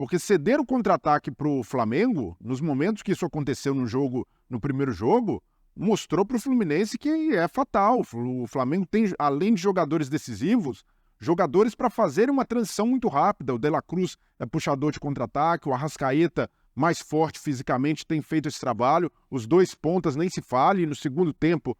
Porque ceder o contra-ataque pro Flamengo, nos momentos que isso aconteceu no primeiro jogo, mostrou pro Fluminense que é fatal. O Flamengo tem, além de jogadores decisivos, jogadores para fazerem uma transição muito rápida. O De La Cruz é puxador de contra-ataque, o Arrascaeta, mais forte fisicamente, tem feito esse trabalho. Os dois pontas nem se fale, no segundo tempo.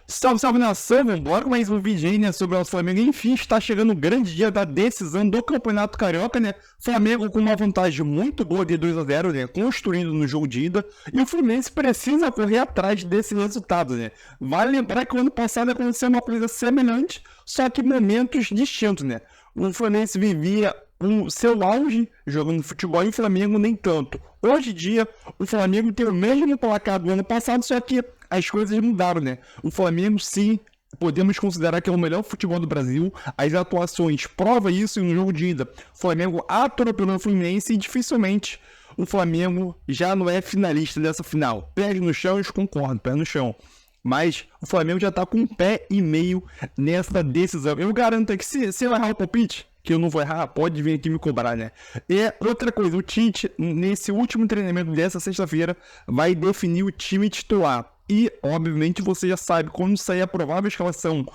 Salve, salve nação, vambora com mais um vídeo, né, sobre o nosso Flamengo. Enfim, está chegando o grande dia da decisão do Campeonato Carioca, né? Flamengo com uma vantagem muito boa de 2-0, né? Construindo no jogo de ida. E o Fluminense precisa correr atrás desse resultado, né? Vale lembrar que o ano passado aconteceu uma coisa semelhante, só que momentos distintos, né? O Fluminense vivia o seu auge jogando futebol e o Flamengo nem tanto. Hoje em dia, o Flamengo tem o mesmo placar do ano passado, só que as coisas mudaram, né? O Flamengo, sim, podemos considerar que é o melhor futebol do Brasil. As atuações provam isso no jogo de ida. O Flamengo atropelou o Fluminense e dificilmente o Flamengo já não é finalista dessa final. Pés no chão, eu concordo, pé no chão. Mas o Flamengo já tá com um pé e meio nessa decisão. Eu garanto que se eu errar o palpite, que eu não vou errar, pode vir aqui me cobrar, né? E outra coisa, o Tite, nesse último treinamento dessa sexta-feira, vai definir o time titular. E, obviamente, você já sabe, quando sair a provável escalação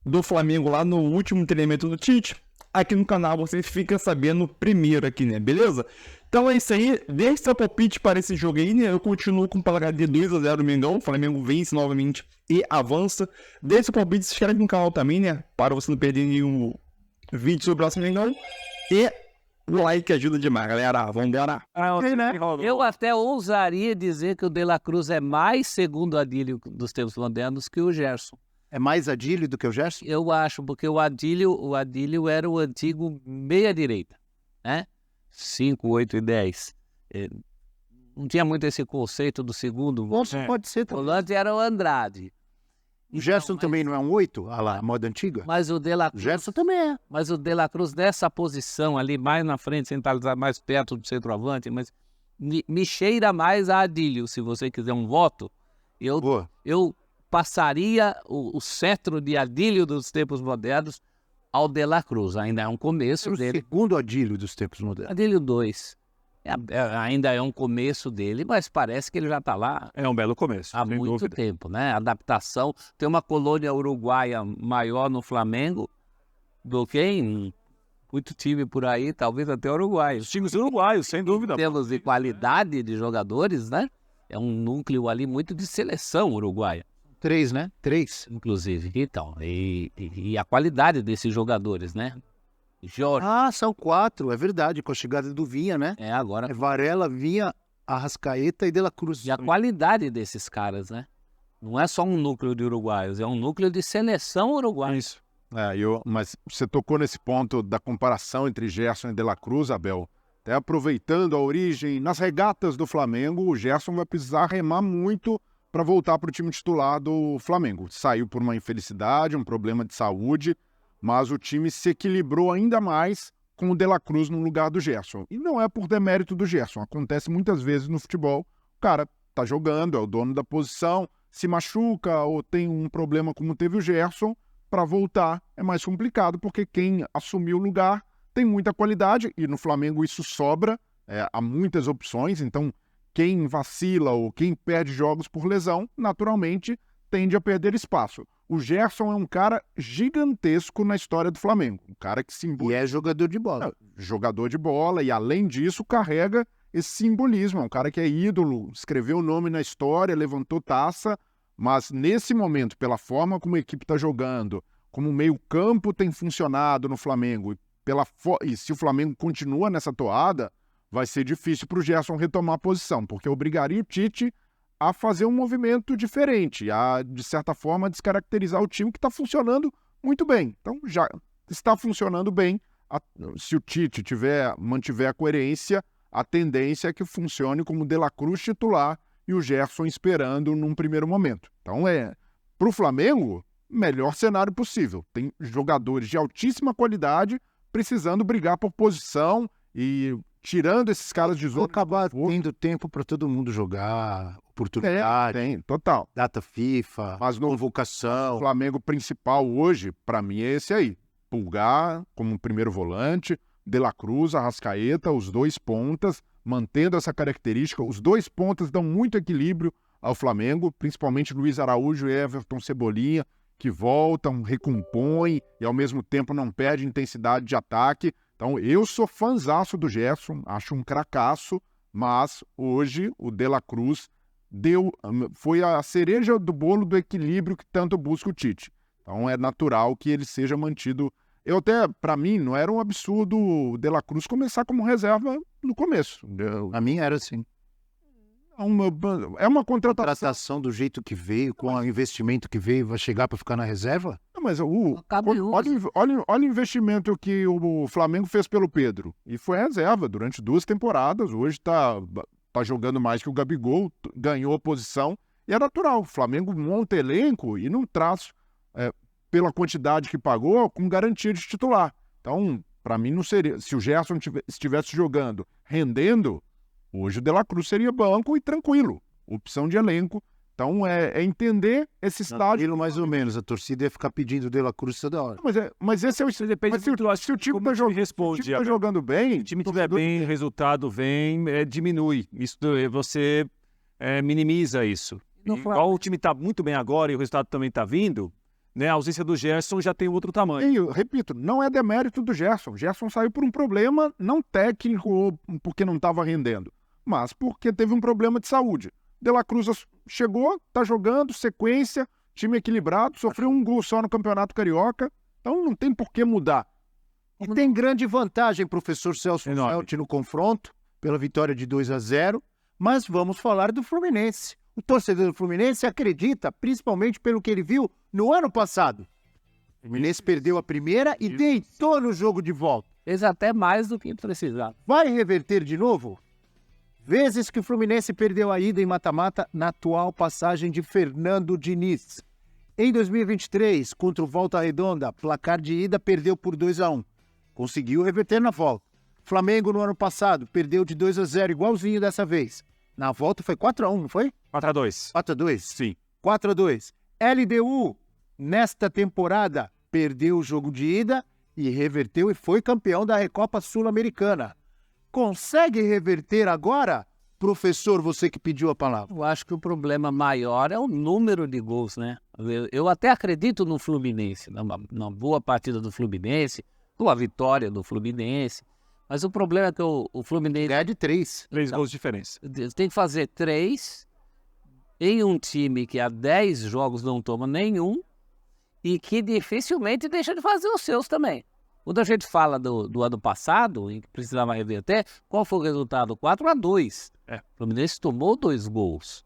do Flamengo lá no último treinamento do Tite, aqui no canal você fica sabendo primeiro aqui, né? Beleza? Então é isso aí, deixe seu palpite para esse jogo aí, né? Eu continuo com o placar de 2-0 do Mengão, o Flamengo vence novamente e avança. Deixe seu palpite, se inscreve no canal também, né? Para você não perder nenhum vídeo sobre o próximo Mengão. E o like ajuda demais, galera. Vamos embora. Eu até ousaria dizer que o De La Cruz é mais segundo Adílio dos tempos modernos que o Gerson. É mais Adílio do que o Gerson? Eu acho, porque o Adílio era o antigo meia-direita, né? 5, 8 e 10. Não tinha muito esse conceito do segundo. Pode ser O também. volante era o Andrade. O Gerson Então, também não é um 8? Ah lá, a moda antiga? Mas o De La O Cruz, Gerson também é. mas o De La Cruz nessa posição ali, mais na frente, centralizado mais perto do centroavante, mas me cheira mais a Adílio, se você quiser um voto. Boa. Eu passaria o cetro de Adílio dos tempos modernos ao De La Cruz. Ainda é um começo O dele. segundo Adílio dos tempos modernos. Adílio 2. Ainda é um começo dele, mas parece que ele já está lá É um belo começo, há sem muito dúvida. tempo, né? Adaptação. Tem uma colônia uruguaia maior no Flamengo do que em muito time por aí, talvez até uruguaio. Os times uruguaios, sem dúvida. Em termos de qualidade de jogadores, né? É um núcleo ali muito de seleção uruguaia, 3, né? 3. inclusive. Então, e a qualidade desses jogadores, né? Jorge, Ah, são 4, é verdade, com a chegada do Vinha, né? agora. É Varela, Vinha, Arrascaeta e De La Cruz. E a qualidade desses caras, né? Não é só um núcleo de uruguaios, é um núcleo de seleção uruguaia. Isso. Mas você tocou nesse ponto da comparação entre Gerson e De La Cruz, Abel. Até aproveitando a origem, nas regatas do Flamengo, o Gerson vai precisar remar muito para voltar para o time titular do Flamengo. Saiu por uma infelicidade, um problema de saúde, mas o time se equilibrou ainda mais com o De La Cruz no lugar do Gerson. E não é por demérito do Gerson, acontece muitas vezes no futebol. O cara tá jogando, é o dono da posição, se machuca ou tem um problema como teve o Gerson, para voltar é mais complicado, porque quem assumiu o lugar tem muita qualidade, e no Flamengo isso sobra, há muitas opções, então quem vacila ou quem perde jogos por lesão, naturalmente tende a perder espaço. O Gerson é um cara gigantesco na história do Flamengo, um cara que E é jogador de bola. jogador de bola, e além disso carrega esse simbolismo, é um cara que é ídolo, escreveu o nome na história, levantou taça, mas nesse momento, pela forma como a equipe está jogando, como o meio-campo tem funcionado no Flamengo, e se o Flamengo continua nessa toada, vai ser difícil para o Gerson retomar a posição, porque obrigaria o Tite a fazer um movimento diferente, a, de certa forma, descaracterizar o time que está funcionando muito bem. Então, já está funcionando bem. Se o Tite mantiver a coerência, a tendência é que funcione como De La Cruz titular e o Gerson esperando num primeiro momento. Então, para o Flamengo, melhor cenário possível. Tem jogadores de altíssima qualidade precisando brigar por posição e tirando esses caras de Vou zona. acabar tendo tempo para todo mundo jogar, oportunidade, Tem, total. data FIFA, Mas no convocação. Flamengo principal hoje, para mim, é esse aí. Pulgar como primeiro volante, De La Cruz, Arrascaeta, os dois pontas, mantendo essa característica. Os dois pontas dão muito equilíbrio ao Flamengo, principalmente Luiz Araújo e Everton Cebolinha, que voltam, recompõem e ao mesmo tempo não perde intensidade de ataque. Então eu sou fãzaço do Gerson, acho um cracaço, mas hoje o De La Cruz foi a cereja do bolo do equilíbrio que tanto busca o Tite. Então é natural que ele seja mantido. Para mim, não era um absurdo o De La Cruz começar como reserva no começo. A minha era assim. É uma contratação. Contratação do jeito que veio, com o investimento que veio, vai chegar para ficar na reserva? Não, mas olha o investimento que o Flamengo fez pelo Pedro. E foi reserva durante 2 temporadas. Hoje tá jogando mais que o Gabigol, ganhou a posição. E é natural. O Flamengo monta elenco e não traz, pela quantidade que pagou, com garantia de titular. Então, para mim, não seria. Se o Gerson estivesse jogando, rendendo, hoje o De La Cruz seria banco e tranquilo. Opção de elenco. Então, é entender esse estágio. Tranquilo, mais ou menos. A torcida ia ficar pedindo o De La Cruz toda hora. Mas esse é o... Depende Mas se o time está jogando bem... Se o time estiver bem, resultado vem, diminui. Isso, você minimiza isso. Igual o time está muito bem agora e o resultado também está vindo, né? A ausência do Gerson já tem outro tamanho. E eu repito, não é demérito do Gerson. O Gerson saiu por um problema não técnico ou porque não estava rendendo, mas porque teve um problema de saúde. De La Cruz chegou, tá jogando, sequência, time equilibrado, sofreu um gol só no Campeonato Carioca, então não tem por que mudar. E tem grande vantagem, professor Celso Felt, no confronto, pela vitória de 2-0, mas vamos falar do Fluminense. O torcedor do Fluminense acredita, principalmente pelo que ele viu no ano passado. O Fluminense perdeu a primeira e deitou no jogo de volta. Fez até mais do que precisava. Vai reverter de novo? Vezes que o Fluminense perdeu a ida em mata-mata na atual passagem de Fernando Diniz. Em 2023, contra o Volta Redonda, placar de ida perdeu por 2-1. Conseguiu reverter na volta. Flamengo no ano passado perdeu de 2-0, igualzinho dessa vez. Na volta foi 4-1, não foi? 4-2. 4-2? Sim. 4-2. LDU, nesta temporada, perdeu o jogo de ida e reverteu e foi campeão da Recopa Sul-Americana. Consegue reverter agora? Professor, você que pediu a palavra. Eu acho que o problema maior é o número de gols, né? Eu até acredito no Fluminense, na boa partida do Fluminense, boa vitória do Fluminense, mas o problema é que o Fluminense... Ganha de 3. 3 gols de diferença. Tem que fazer 3 em um time que há 10 jogos não toma nenhum e que dificilmente deixa de fazer os seus também. Quando a gente fala do ano passado, em que precisava reverter, qual foi o resultado? 4-2. O Fluminense tomou 2 gols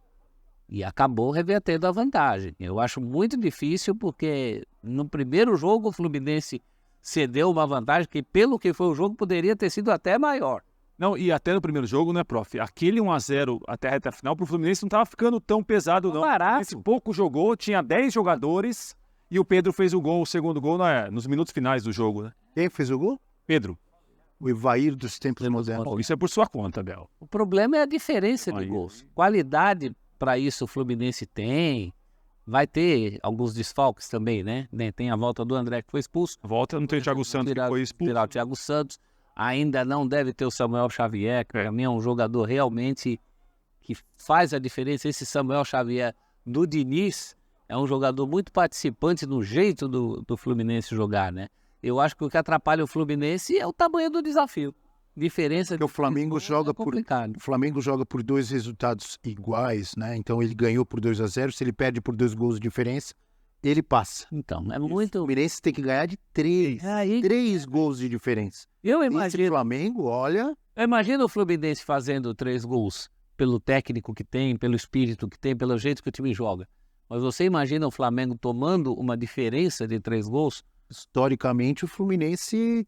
e acabou revertendo a vantagem. Eu acho muito difícil porque no primeiro jogo o Fluminense cedeu uma vantagem que, pelo que foi o jogo, poderia ter sido até maior. Não, e até no primeiro jogo, né, prof? Aquele 1-0 até a reta final pro Fluminense não estava ficando tão pesado, não. Barato. Esse pouco jogou, tinha 10 jogadores e o Pedro fez o segundo gol nos minutos finais do jogo, né? Quem fez o gol? Pedro. O Ivair dos tempos modernos. Bom, isso é por sua conta, Bel. O problema é a diferença de gols. Qualidade para isso o Fluminense tem. Vai ter alguns desfalques também, né? Tem a volta do André que foi expulso. Volta, não tem o Thiago Santos que foi expulso. Tirar o Thiago Santos. Ainda não deve ter o Samuel Xavier, que para mim é um jogador realmente que faz a diferença. Esse Samuel Xavier do Diniz é um jogador muito participante no jeito do Fluminense jogar, né? Eu acho que o que atrapalha o Fluminense é o tamanho do desafio. Diferença porque o Flamengo joga complicado. O Flamengo joga por 2 resultados iguais, né? Então ele ganhou por 2-0, se ele perde por 2 gols de diferença, ele passa. Então, é muito... O Fluminense tem que ganhar de 3. 3 gols de diferença. Eu imagino... Esse Flamengo, olha... Eu imagino o Fluminense fazendo 3 gols pelo técnico que tem, pelo espírito que tem, pelo jeito que o time joga. Mas você imagina o Flamengo tomando uma diferença de 3 gols? Historicamente, o Fluminense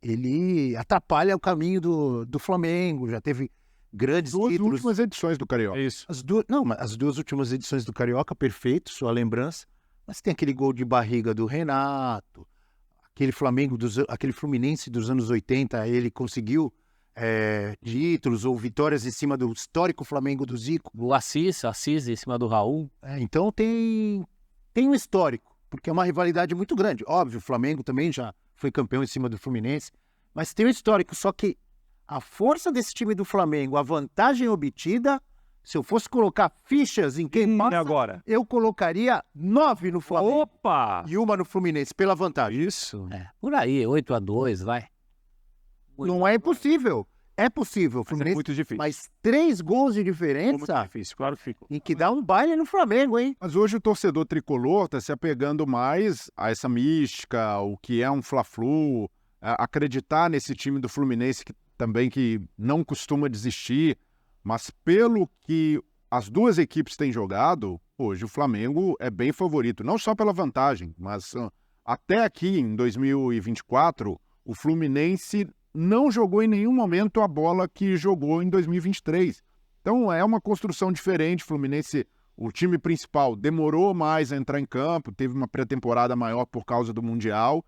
ele atrapalha o caminho do Flamengo. Já teve grandes títulos. As últimas edições do Carioca. É isso. As 2 últimas edições do Carioca, perfeito, sua lembrança. Mas tem aquele gol de barriga do Renato, aquele Fluminense dos anos 80, ele conseguiu títulos ou vitórias em cima do histórico Flamengo do Zico. O Assis em cima do Raul. Então tem um histórico, porque é uma rivalidade muito grande. Óbvio, o Flamengo também já foi campeão em cima do Fluminense, mas tem um histórico. Só que a força desse time do Flamengo, a vantagem obtida, se eu fosse colocar fichas em quem passa, agora. eu colocaria 9 no Flamengo Opa! e uma no Fluminense, pela vantagem. Isso. Por aí, 8-2, vai. Não é impossível. É possível, Mas é Fluminense, muito difícil. mas 3 gols de Muito diferença difícil, claro que fica. em que dá um baile no Flamengo, hein? Mas hoje o torcedor tricolor está se apegando mais a essa mística, o que é um Fla-Flu, acreditar nesse time do Fluminense que não costuma desistir, mas pelo que as duas equipes têm jogado, hoje o Flamengo é bem favorito, não só pela vantagem, mas até aqui em 2024, o Fluminense não jogou em nenhum momento a bola que jogou em 2023. Então é uma construção diferente. O Fluminense, o time principal, demorou mais a entrar em campo, teve uma pré-temporada maior por causa do Mundial.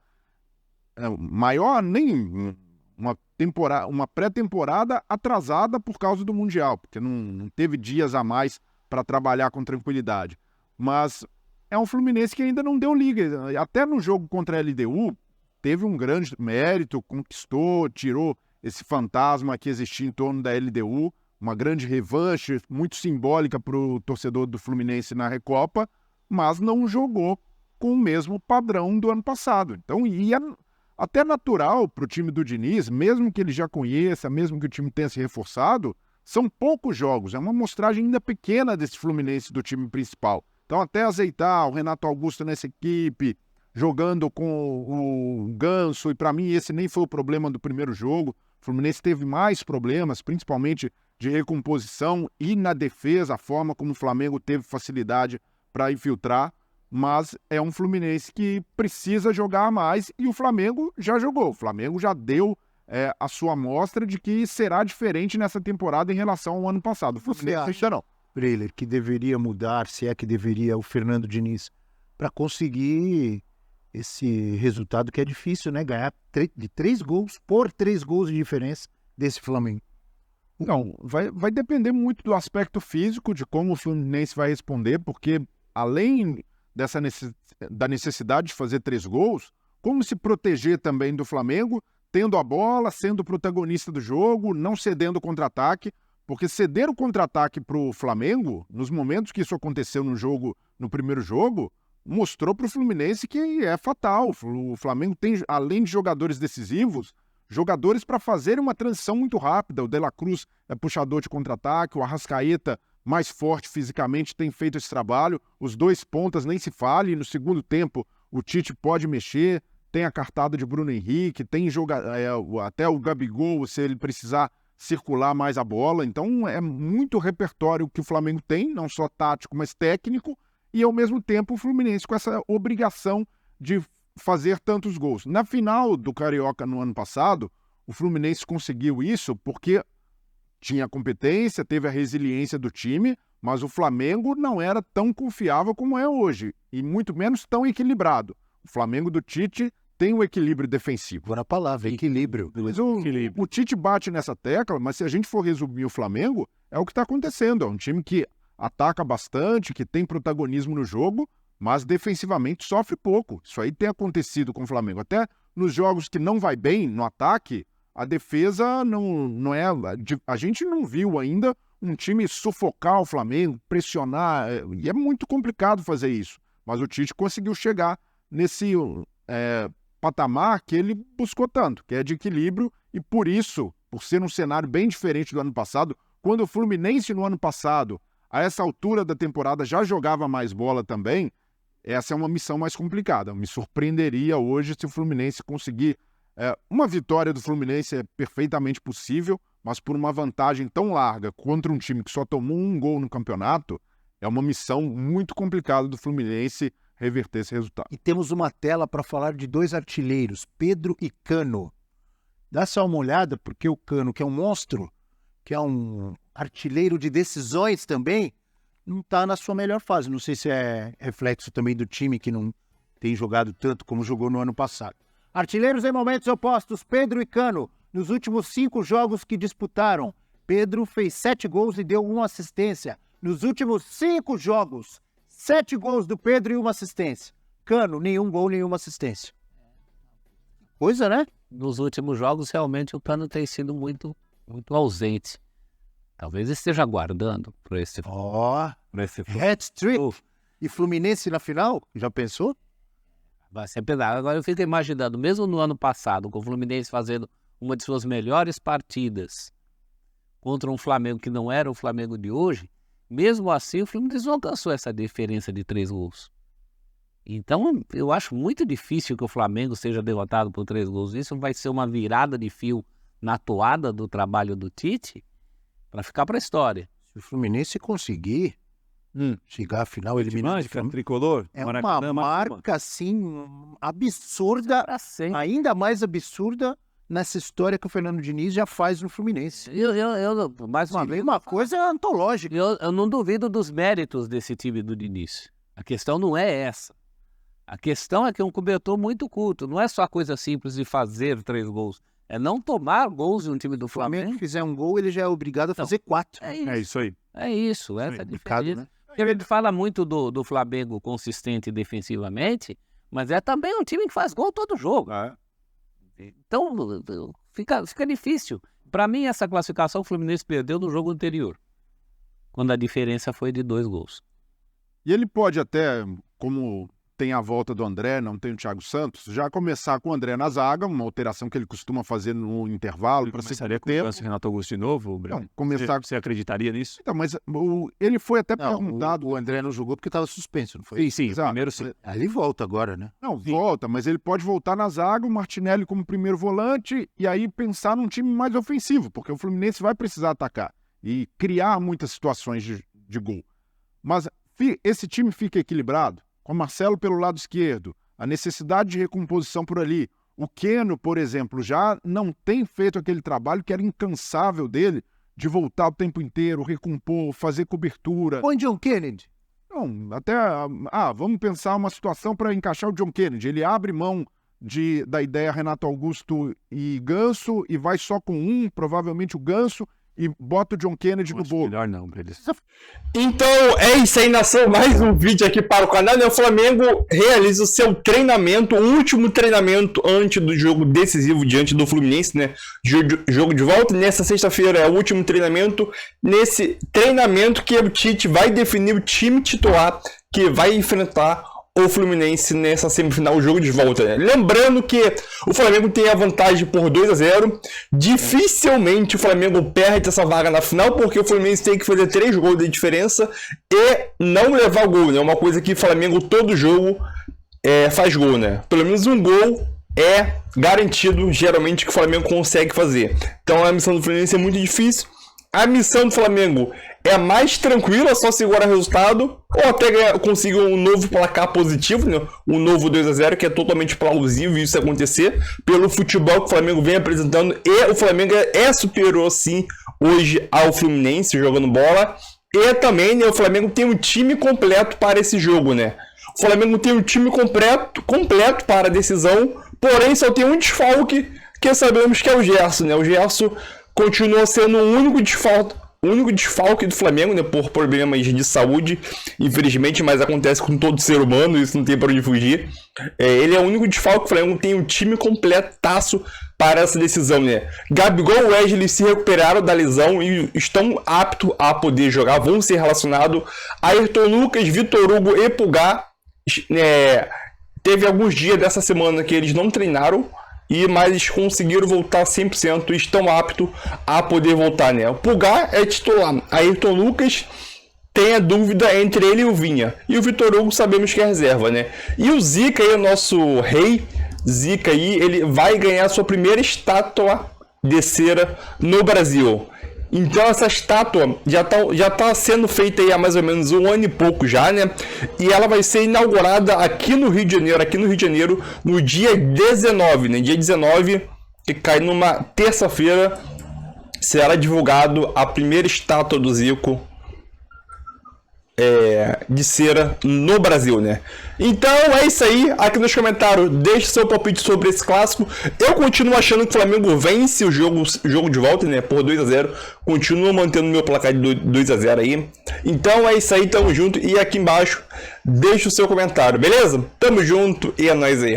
Maior nem uma pré-temporada atrasada por causa do Mundial, porque não teve dias a mais para trabalhar com tranquilidade. Mas é um Fluminense que ainda não deu liga. Até no jogo contra a LDU, teve um grande mérito, conquistou, tirou esse fantasma que existia em torno da LDU, uma grande revanche, muito simbólica para o torcedor do Fluminense na Recopa, mas não jogou com o mesmo padrão do ano passado. Então, até natural para o time do Diniz, mesmo que ele já conheça, mesmo que o time tenha se reforçado, são poucos jogos, é uma amostragem ainda pequena desse Fluminense do time principal. Então, até azeitar o Renato Augusto nessa equipe, jogando com o Ganso, e para mim esse nem foi o problema do primeiro jogo. O Fluminense teve mais problemas, principalmente de recomposição e na defesa, a forma como o Flamengo teve facilidade para infiltrar, mas é um Fluminense que precisa jogar mais e o Flamengo já jogou. O Flamengo já deu a sua amostra de que será diferente nessa temporada em relação ao ano passado. O Fluminense ainda não. Breiler, que deveria mudar, se é que deveria, o Fernando Diniz, para conseguir esse resultado que é difícil, né? Ganhar de 3 gols por 3 gols de diferença desse Flamengo. Não, vai depender muito do aspecto físico, de como o Fluminense vai responder, porque além da necessidade de fazer 3 gols, como se proteger também do Flamengo, tendo a bola, sendo protagonista do jogo, não cedendo o contra-ataque, porque ceder o contra-ataque para o Flamengo, nos momentos que isso aconteceu no primeiro jogo, mostrou para o Fluminense que é fatal. O Flamengo tem, além de jogadores decisivos, jogadores para fazer uma transição muito rápida. O De La Cruz é puxador de contra-ataque, o Arrascaeta, mais forte fisicamente, tem feito esse trabalho. Os 2 pontas nem se fale. No segundo tempo, o Tite pode mexer. Tem a cartada de Bruno Henrique, tem até o Gabigol, se ele precisar circular mais a bola. Então é muito repertório que o Flamengo tem, não só tático, mas técnico. E, ao mesmo tempo, o Fluminense com essa obrigação de fazer tantos gols. Na final do Carioca no ano passado, o Fluminense conseguiu isso porque tinha competência, teve a resiliência do time, mas o Flamengo não era tão confiável como é hoje, e muito menos tão equilibrado. O Flamengo do Tite tem um equilíbrio defensivo. Agora a palavra, equilíbrio. Mas o Tite bate nessa tecla, mas se a gente for resumir o Flamengo, é o que está acontecendo. É um time que ataca bastante, que tem protagonismo no jogo, mas defensivamente sofre pouco. Isso aí tem acontecido com o Flamengo. Até nos jogos que não vai bem no ataque, a defesa não é... A gente não viu ainda um time sufocar o Flamengo, pressionar, e é muito complicado fazer isso. Mas o Tite conseguiu chegar nesse patamar que ele buscou tanto, que é de equilíbrio, e por isso, por ser um cenário bem diferente do ano passado, quando o Fluminense no ano passado, a essa altura da temporada, já jogava mais bola também, essa é uma missão mais complicada. Me surpreenderia hoje se o Fluminense conseguir. Uma vitória do Fluminense é perfeitamente possível, mas por uma vantagem tão larga contra um time que só tomou 1 gol no campeonato, é uma missão muito complicada do Fluminense reverter esse resultado. E temos uma tela para falar de 2 artilheiros, Pedro e Cano. Dá só uma olhada, porque o Cano, que é um monstro, que é um artilheiro de decisões também, não está na sua melhor fase. Não sei se é reflexo também do time que não tem jogado tanto como jogou no ano passado. Artilheiros em momentos opostos, Pedro e Cano. Nos últimos 5 jogos que disputaram, Pedro fez 7 gols e deu 1 assistência. Nos últimos 5 jogos, 7 gols do Pedro e 1 assistência. Cano, nenhum gol, nenhuma assistência. Coisa, né? nos últimos jogos, realmente o Cano tem sido muito, muito ausente. Talvez esteja aguardando por esse... Ó, por esse hat-trick. E Fluminense na final? Já pensou? Vai ser pesado. Agora eu fico imaginando, mesmo no ano passado, com o Fluminense fazendo uma de suas melhores partidas contra um Flamengo que não era o Flamengo de hoje, mesmo assim o Fluminense não alcançou essa diferença de 3 gols. Então eu acho muito difícil que o Flamengo seja derrotado por 3 gols. Isso vai ser uma virada de fio na toada do trabalho do Tite para ficar para a história. Se o Fluminense conseguir chegar à final eliminando o Flamengo, tricolor, é Maracanã, uma marca assim absurda, Para sempre. ainda mais absurda nessa história que o Fernando Diniz já faz no Fluminense. Mais uma vez, Uma coisa antológica. eu não duvido dos méritos desse time do Diniz. A questão não é essa. A questão é que é um cobertor muito curto. Não é só a coisa simples de fazer 3 gols. É não tomar gols de um time do O Flamengo Flamengo. que fizer um gol, ele já é obrigado a fazer 4. É isso aí. É isso, essa é a Complicado, diferença. né? Porque a gente fala muito do Flamengo consistente defensivamente, mas é também um time que faz gol todo jogo. Então, fica difícil. Para mim, essa classificação o Fluminense perdeu no jogo anterior, quando a diferença foi de 2 gols. E ele pode até, como tem a volta do André, não tem o Thiago Santos, já começar com o André na zaga, uma alteração que ele costuma fazer no intervalo para Começaria segundo com o tempo. lance Renato Augusto de novo, Breno? Não, começar... Você acreditaria nisso? Então, mas ele foi até Não, perguntado... o André não jogou porque estava suspenso, não foi? Sim, Exato. primeiro sim. Aí ele volta agora, né? Não, volta, mas ele pode voltar na zaga, o Martinelli como primeiro volante e aí pensar num time mais ofensivo, porque o Fluminense vai precisar atacar e criar muitas situações de gol. Mas esse time fica equilibrado, com o Marcelo pelo lado esquerdo, a necessidade de recomposição por ali. O Keno, por exemplo, já não tem feito aquele trabalho que era incansável dele, de voltar o tempo inteiro, recompor, fazer cobertura. Põe John Kennedy. Não, até... vamos pensar uma situação para encaixar o John Kennedy. Ele abre mão da ideia Renato Augusto e Ganso e vai só com provavelmente o Ganso, e bota o John Kennedy no bolo. Melhor não, Breno. Então é isso aí, nação. Mais um vídeo aqui para o canal. O Flamengo realiza o seu treinamento, o último treinamento antes do jogo decisivo diante do Fluminense, né? Jogo de volta. Nessa sexta-feira é o último treinamento. Nesse treinamento que o Tite vai definir o time titular que vai enfrentar o Fluminense nessa semifinal, o jogo de volta, né? Lembrando que o Flamengo tem a vantagem por 2-0. Dificilmente o Flamengo perde essa vaga na final, porque o Fluminense tem que fazer 3 gols de diferença e não levar gol, né? Uma coisa que o Flamengo todo jogo faz gol, né? Pelo menos um gol é garantido, geralmente, que o Flamengo consegue fazer. Então a missão do Fluminense é muito difícil. A missão do Flamengo é mais tranquila, só segurar o resultado ou até conseguir um novo placar positivo, né? Um novo 2-0, que é totalmente plausível isso acontecer pelo futebol que o Flamengo vem apresentando, e o Flamengo é superior sim hoje ao Fluminense jogando bola, e também, né, o Flamengo tem um time completo para esse jogo, né? O Flamengo tem um time completo para a decisão, porém só tem um desfalque que sabemos que é o Gerson, né? O Gerson continua sendo o único desfalque do Flamengo, né, por problemas de saúde, infelizmente, mas acontece com todo ser humano, isso não tem para onde fugir. Ele é o único desfalque que o Flamengo tem um time completaço para essa decisão, né? Gabigol e Wesley se recuperaram da lesão e estão aptos a poder jogar, vão ser relacionados. Ayrton Lucas, Vitor Hugo e Pulgar, teve alguns dias dessa semana que eles não treinaram, mas conseguiram voltar 100% e estão aptos a poder voltar, né? O Pulgar é titular. Ayrton Lucas tem a dúvida entre ele e o Vinha. E o Vitor Hugo sabemos que é reserva, né? E o Zica aí, o nosso rei Zica aí, ele vai ganhar sua primeira estátua de cera no Brasil. Então essa estátua já tá sendo feita aí há mais ou menos 1 ano e pouco já, né? E ela vai ser inaugurada aqui no Rio de Janeiro, no dia 19, né? Dia 19, que cai numa terça-feira, será divulgado a primeira estátua do Zico de cera no Brasil, né? Então é isso aí. Aqui nos comentários deixe seu palpite sobre esse clássico. Eu continuo achando que o Flamengo vence o jogo de volta, né? Por 2-0. Continuo mantendo meu placar de 2-0 aí. Então é isso aí, tamo junto. E aqui embaixo deixe o seu comentário, beleza? Tamo junto e é nóis aí.